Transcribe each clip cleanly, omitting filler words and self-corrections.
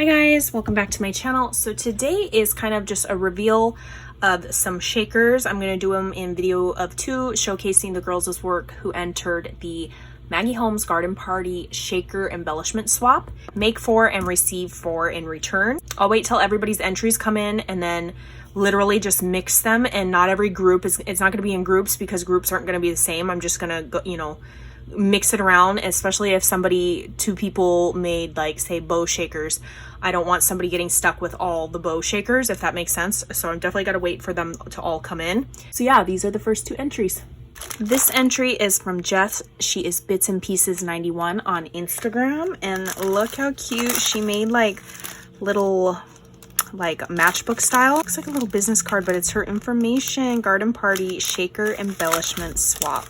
Hi guys, welcome back to my channel. So today is kind of just a reveal of some shakers. I'm going to do them in video of 2, showcasing the girls' work who entered the Maggie Holmes Garden Party shaker embellishment swap. Make 4 and receive 4 in return. I'll wait till everybody's entries come in and then literally just mix them, and not every group is, it's not going to be in groups because groups aren't going to be the same. I'm just going to go, you know, mix it around, especially if 2 people made, like, say, bow shakers. I don't want somebody getting stuck with all the bow shakers, if that makes sense. So I'm definitely got to wait for them to all come in. So yeah, these are the first 2 entries. This entry is from Jess. She is Bits and Pieces 91 on Instagram, and look how cute. She made like little like matchbook style. Looks like a little business card, but it's her information garden party shaker embellishment swap.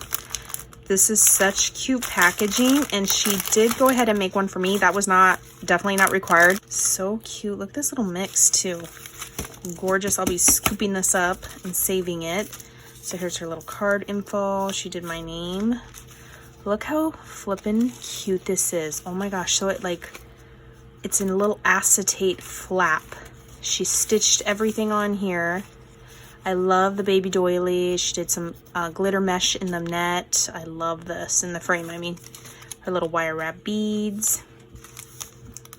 This is such cute packaging, and she did go ahead and make one for me. That was definitely not required. So cute. Look at this little mix too. Gorgeous. I'll be scooping this up and saving it. So here's her little card info. She did my name. Look how flippin' cute this is. Oh my gosh. So it's in a little acetate flap. She stitched everything on here. I love the baby doily. She did some glitter mesh in the net. I love this in the frame. I mean, her little wire wrap beads.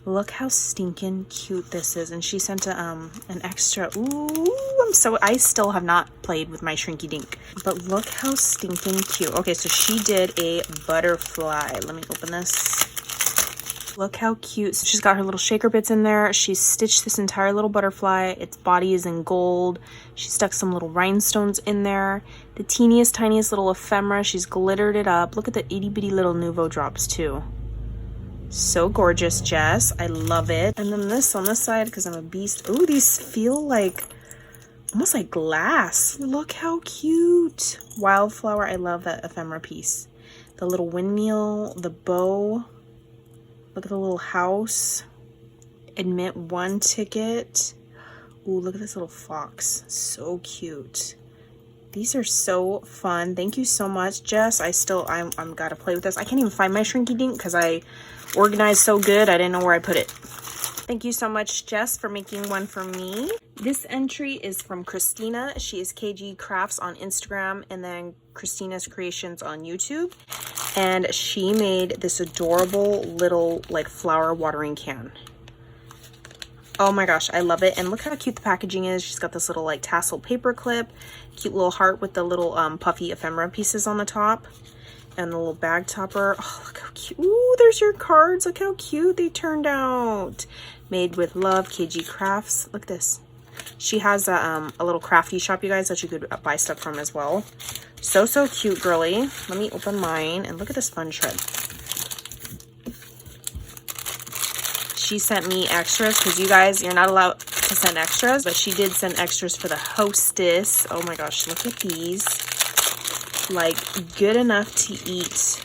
Look how stinking cute this is. And she sent an extra. Ooh, I still have not played with my Shrinky Dink, but look how stinking cute. Okay, so she did a butterfly. Let me open this. Look how cute. So she's got her little shaker bits in there. She stitched this entire little butterfly. Its body is in gold. She stuck some little rhinestones in there. The teeniest, tiniest little ephemera. She's glittered it up. Look at the itty bitty little Nuvo drops too. So gorgeous, Jess. I love it. And then this on this side, because I'm a beast. Ooh, these feel like almost like glass. Look how cute. Wildflower. I love that ephemera piece. The little windmill, the bow. Look at the little house. Admit 1 ticket. Ooh, look at this little fox. So cute. These are so fun. Thank you so much, Jess. I'm gotta play with this. I can't even find my Shrinky Dink because I organized so good. I didn't know where I put it. Thank you so much, Jess, for making one for me. This entry is from Christina. She is KG Crafts on Instagram, and then Christina's Creations on YouTube. And she made this adorable little like flower watering can. Oh my gosh, I love it. And look how cute the packaging is. She's got this little like tassel paper clip, cute little heart with the little puffy ephemera pieces on the top, and the little bag topper. Oh, look how cute. Ooh, there's your cards. Look how cute they turned out. Made with love, KG Crafts. Look at this. She has a little crafty shop, you guys, that you could buy stuff from as well. So cute, girly. Let me open mine, and look at this fun shred. She sent me extras because you guys, you're not allowed to send extras, but she did send extras for the hostess. Oh my gosh, look at these. Like, good enough to eat.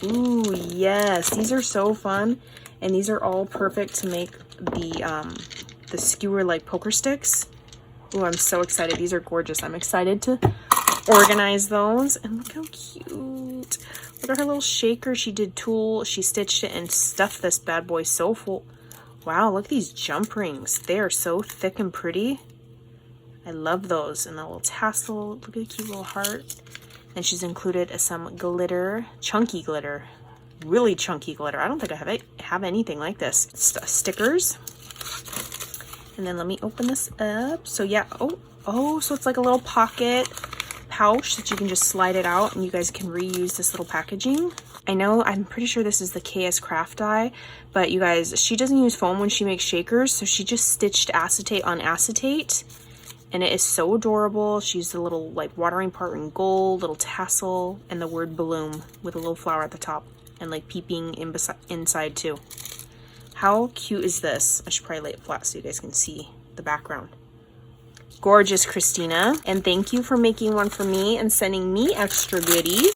Ooh, yes. These are so fun, and these are all perfect to make the skewer like poker sticks. Ooh, I'm so excited. These are gorgeous. I'm excited to organize those. And look how cute. Look at her little shaker. She did tulle. She stitched it and stuffed this bad boy so full. Wow, look at these jump rings. They are so thick and pretty. I love those. And the little tassel. Look at the cute little heart. And she's included some glitter, chunky glitter, really chunky glitter. I don't think I have anything like this. Stickers. And then let me open this up. So yeah, oh, so it's like a little pocket pouch that you can just slide it out, and you guys can reuse this little packaging. I'm pretty sure this is the KS Craft die, but you guys, she doesn't use foam when she makes shakers, so she just stitched acetate on acetate, and it is so adorable. She used the little like watering part in gold, little tassel, and the word bloom with a little flower at the top, and like peeping inside too. How cute is this? I should probably lay it flat so you guys can see the background. Gorgeous, Christina. And thank you for making one for me and sending me extra goodies.